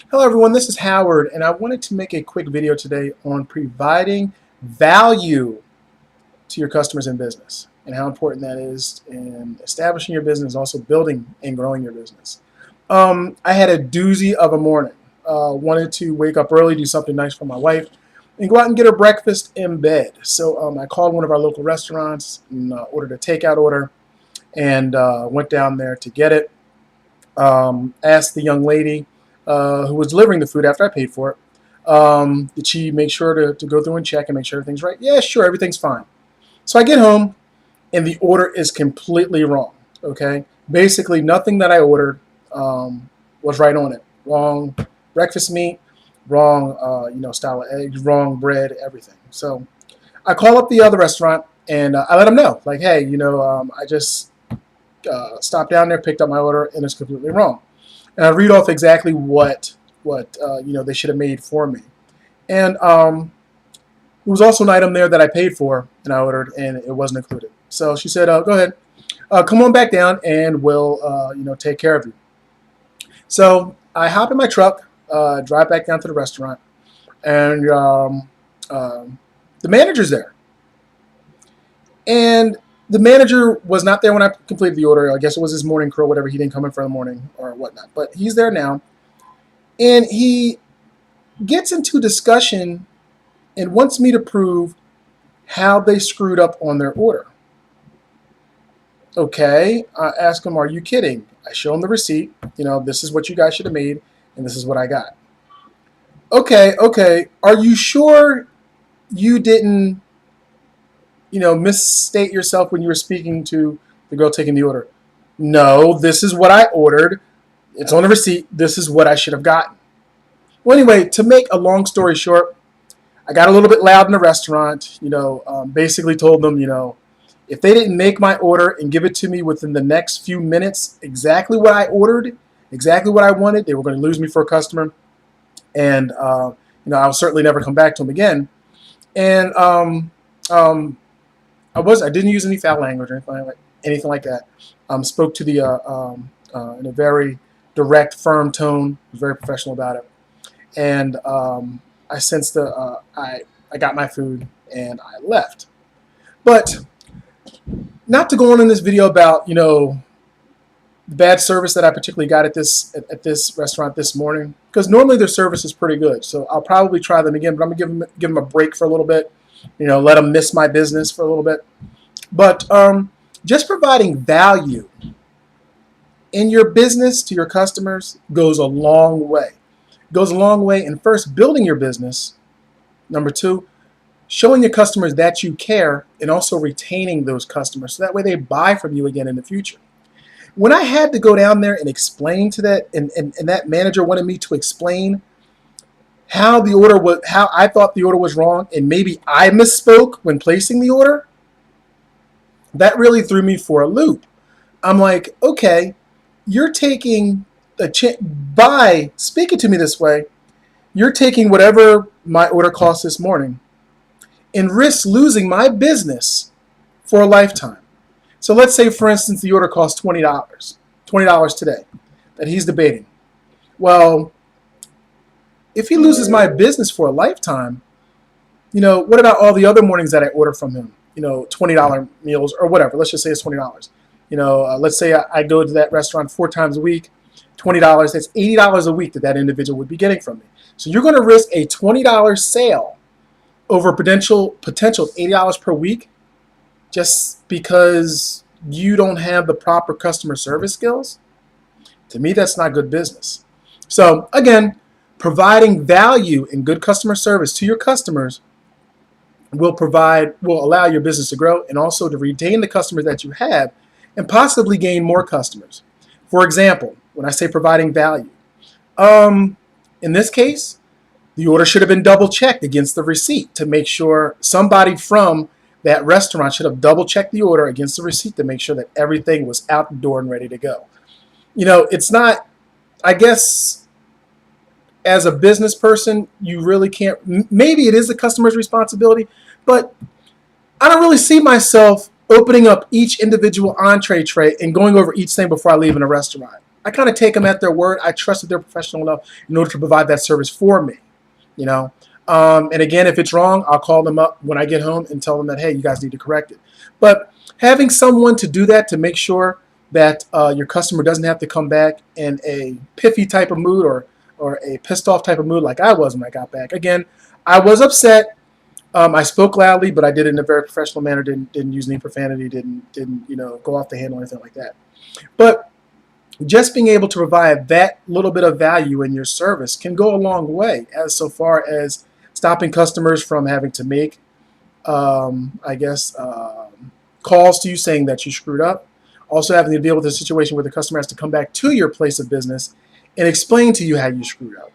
Hello everyone, this is Howard, and I wanted to make a quick video today on providing value to your customers in business and how important that is in establishing your business, also building and growing your business. I had a doozy of a morning. Wanted to wake up early, do something nice for my wife, and go out and get her breakfast in bed. So I called one of our local restaurants and ordered a takeout order and went down there to get it. Asked the young lady who was delivering the food after I paid for it, did she make sure to go through and check and make sure everything's right? Yeah, sure, everything's fine. So I get home and the order is completely wrong. Okay, basically nothing that I ordered was right on it. Wrong breakfast meat, wrong style of eggs, wrong bread, everything. So I call up the other restaurant and I let them know, like, hey, I just stopped down there, picked up my order, and it's completely wrong. And I read off exactly what they should have made for me. And there was also an item there that I paid for and I ordered, and it wasn't included. So she said, "Go ahead, come on back down, and we'll take care of you." So I hop in my truck, drive back down to the restaurant, and the manager's there. And the manager was not there when I completed the order. I guess it was his morning crew or whatever. He didn't come in for the morning or whatnot. But he's there now. And he gets into discussion and wants me to prove how they screwed up on their order. Okay. I ask him, are you kidding? I show him the receipt. This is what you guys should have made, and this is what I got. Okay. Are you sure you didn't misstate yourself when you were speaking to the girl taking the order? No, this is what I ordered. It's on the receipt. This is what I should have gotten. Well, anyway, to make a long story short, I got a little bit loud in the restaurant, basically told them, if they didn't make my order and give it to me within the next few minutes, exactly what I ordered, exactly what I wanted, they were going to lose me for a customer. And, I'll certainly never come back to them again. And, I didn't use any foul language or anything like that. Spoke to the in a very direct, firm tone. Was very professional about it, and I sensed I got my food and I left. But not to go on in this video about the bad service that I particularly got at this restaurant this morning, because normally their service is pretty good. So I'll probably try them again, but I'm gonna give them a break for a little bit. Let them miss my business for a little bit. But just providing value in your business to your customers goes a long way. Goes a long way in first building your business. Number two, showing your customers that you care, and also retaining those customers so that way they buy from you again in the future. When I had to go down there and explain to that, and that manager wanted me to explain how I thought the order was wrong, and maybe I misspoke when placing the order, that really threw me for a loop. I'm like, okay, you're taking by speaking to me this way, you're taking whatever my order cost this morning and risk losing my business for a lifetime. So let's say, for instance, the order costs $20 today that he's debating. Well, if he loses my business for a lifetime, what about all the other mornings that I order from him? $20 meals or whatever. Let's just say it's $20. Let's say I go to that restaurant 4 times a week, $20. That's $80 a week that individual would be getting from me. So you're going to risk a $20 sale over potential $80 per week just because you don't have the proper customer service skills? To me, that's not good business. So again, providing value and good customer service to your customers will allow your business to grow and also to retain the customers that you have and possibly gain more customers. For example, when I say providing value, in this case, the order should have been double checked against the receipt to make sure somebody from that restaurant should have double checked the order against the receipt to make sure that everything was out the door and ready to go. It's not, I guess, as a business person, you really can't, maybe it is the customer's responsibility, but I don't really see myself opening up each individual entree tray and going over each thing before I leave in a restaurant. I kind of take them at their word. I trust that they're professional enough in order to provide that service for me, you know. And again, if it's wrong, I'll call them up when I get home and tell them that, hey, you guys need to correct it. But having someone to do that, to make sure that your customer doesn't have to come back in a piffy type of mood, or a pissed off type of mood like I was when I got back. Again, I was upset. I spoke loudly, but I did it in a very professional manner. Didn't use any profanity. Didn't go off the handle or anything like that. But just being able to provide that little bit of value in your service can go a long way, as so far as stopping customers from having to make, calls to you saying that you screwed up. Also having to deal with a situation where the customer has to come back to your place of business and explain to you how you screwed up.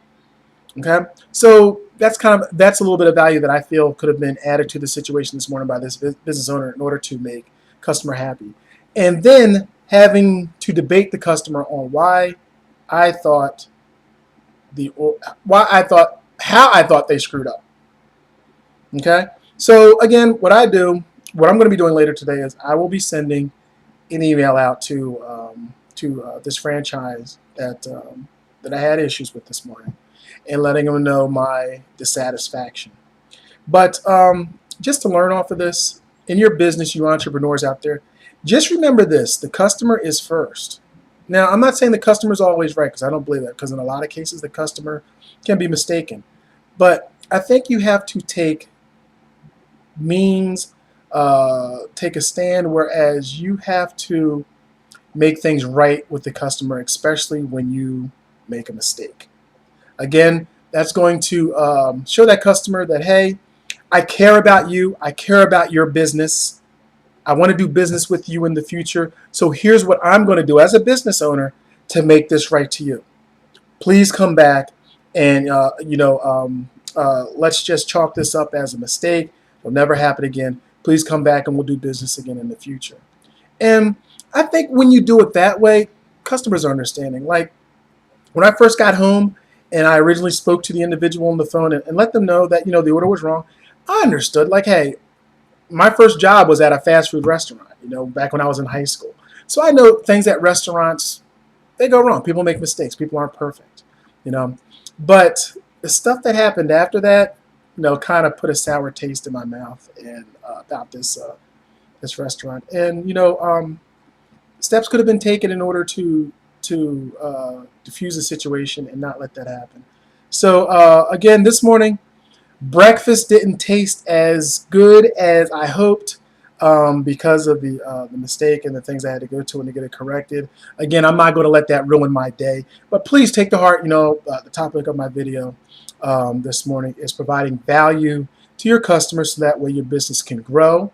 Okay, so that's a little bit of value that I feel could have been added to the situation this morning by this business owner in order to make customer happy. And then having to debate the customer on how I thought they screwed up. Okay, so again, what I'm going to be doing later today is I will be sending an email out to this franchise that I had issues with this morning, and letting them know my dissatisfaction. But just to learn off of this, in your business, you entrepreneurs out there, just remember this: the customer is first. Now, I'm not saying the customer is always right, because I don't believe that, because in a lot of cases the customer can be mistaken. But I think you have to take a stand, whereas you have to make things right with the customer, especially when you make a mistake. Again, that's going to show that customer that, hey, I care about you. I care about your business. I want to do business with you in the future. So here's what I'm going to do as a business owner to make this right to you. Please come back and, let's just chalk this up as a mistake. It'll never happen again. Please come back and we'll do business again in the future. And I think when you do it that way, customers are understanding. Like when I first got home and I originally spoke to the individual on the phone and let them know that, the order was wrong, I understood. Like, hey, my first job was at a fast food restaurant, back when I was in high school. So I know things at restaurants, they go wrong. People make mistakes. People aren't perfect, But the stuff that happened after that, kind of put a sour taste in my mouth and about this restaurant. And steps could have been taken in order to diffuse the situation and not let that happen. So again, this morning, breakfast didn't taste as good as I hoped because of the mistake and the things I had to go to and to get it corrected. Again, I'm not going to let that ruin my day. But please take to heart, the topic of my video this morning is providing value to your customers so that way your business can grow.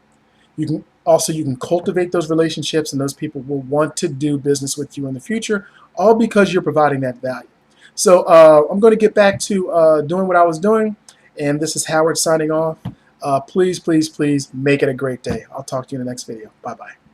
You can cultivate those relationships, and those people will want to do business with you in the future, all because you're providing that value. So I'm going to get back to doing what I was doing, and this is Howard signing off. Please, please, please make it a great day. I'll talk to you in the next video. Bye-bye.